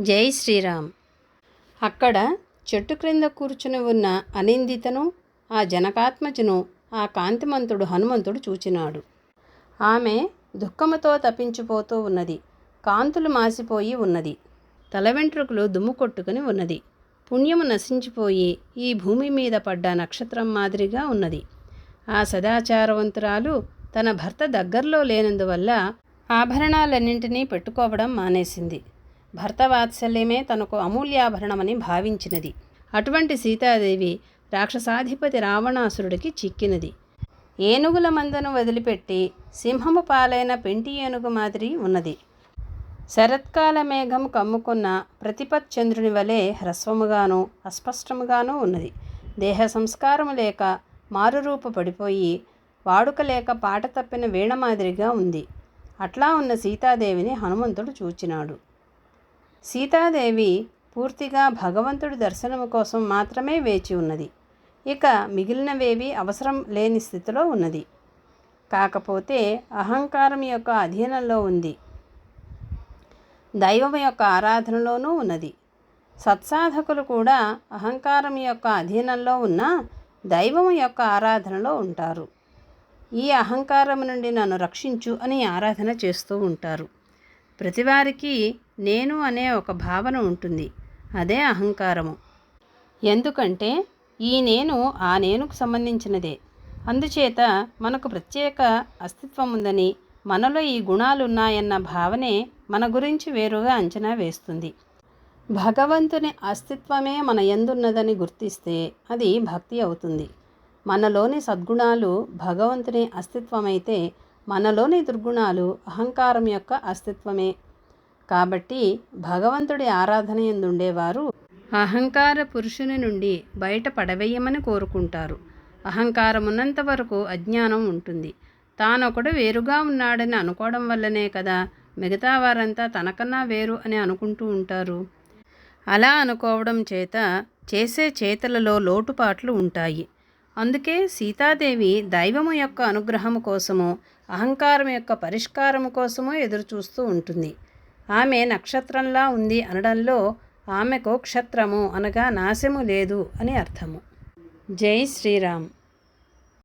జై శ్రీరామ్. అక్కడ చెట్టు క్రింద కూర్చుని ఉన్న అనిందితను, ఆ జనకాత్మజను ఆ కాంతిమంతుడు హనుమంతుడు చూచినాడు. ఆమె దుఃఖముతో తప్పించిపోతూ ఉన్నది. కాంతులు మాసిపోయి ఉన్నది. తల వెంట్రుకలు దుమ్ము కొట్టుకుని ఉన్నది. పుణ్యము నశించిపోయి ఈ భూమి మీద పడ్డ నక్షత్రం మాదిరిగా ఉన్నది. ఆ సదాచారవంతురాలు తన భర్త దగ్గరలో లేనందువల్ల ఆభరణాలన్నింటినీ పెట్టుకోవడం మానేసింది. భర్త వాత్సల్యమే తనకు అమూల్యాభరణమని భావించినది. అటువంటి సీతాదేవి రాక్షసాధిపతి రావణాసురుడికి చిక్కినది. ఏనుగుల మందను వదిలిపెట్టి సింహము పాలైన పెంటి ఏనుగు మాదిరి ఉన్నది. శరత్కాల మేఘం కమ్ముకున్న ప్రతిపత్ చంద్రుని వలె హ్రస్వముగాను అస్పష్టముగాను ఉన్నది. దేహ సంస్కారము లేక మారురూపు పడిపోయి వాడుక లేక పాట తప్పిన వీణ మాదిరిగా ఉంది. అట్లా ఉన్న సీతాదేవిని హనుమంతుడు చూచినాడు. సీతాదేవి పూర్తిగా భగవంతుడి దర్శనము కోసం మాత్రమే వేచి ఉన్నది. ఇక మిగిలినవేవి అవసరం లేని స్థితిలో ఉన్నది. కాకపోతే అహంకారం యొక్క అధీనంలో ఉంది. దైవం యొక్క ఆరాధనలోనూ ఉన్నది. సత్సాధకులు కూడా అహంకారం యొక్క అధీనంలో ఉన్న దైవం యొక్క ఆరాధనలో ఉంటారు. ఈ అహంకారం నుండి నన్ను రక్షించు అని ఆరాధన చేస్తూ ఉంటారు. ప్రతివారికి నేను అనే ఒక భావన ఉంటుంది. అదే అహంకారము. ఎందుకంటే ఈ నేను ఆ నేనుకు సంబంధించినదే. అందుచేత మనకు ప్రత్యేక అస్తిత్వం ఉందని, మనలో ఈ గుణాలున్నాయన్న భావనే మన గురించి వేరుగా అంచనా వేస్తుంది. భగవంతుని అస్తిత్వమే మన యందున్నదని గుర్తిస్తే అది భక్తి అవుతుంది. మనలోని సద్గుణాలు భగవంతుని అస్తిత్వమైతే మనలోని దుర్గుణాలు అహంకారం యొక్క అస్తిత్వమే. కాబట్టి భగవంతుడి ఆరాధన యందుండేవారు అహంకార పురుషుని నుండి బయట పడవేయమని కోరుకుంటారు. అహంకారం ఉన్నంత వరకు అజ్ఞానం ఉంటుంది. తానొకడు వేరుగా ఉన్నాడని అనుకోవడం వల్లనే కదా మిగతా వారంతా తనకన్నా వేరు అని అనుకుంటూ ఉంటారు. అలా అనుకోవడం చేత చేసే చేతలలో లోటుపాట్లు ఉంటాయి. అందుకే సీతాదేవి దైవము యొక్క అనుగ్రహము కోసము, అహంకారం యొక్క పరిష్కారము కోసమో ఎదురుచూస్తూ ఉంటుంది. ఆమె నక్షత్రంలా ఉంది అనడంలో ఆమెకు క్షత్రము అనగా నాశము లేదు అని అర్థము. జై శ్రీరామ్.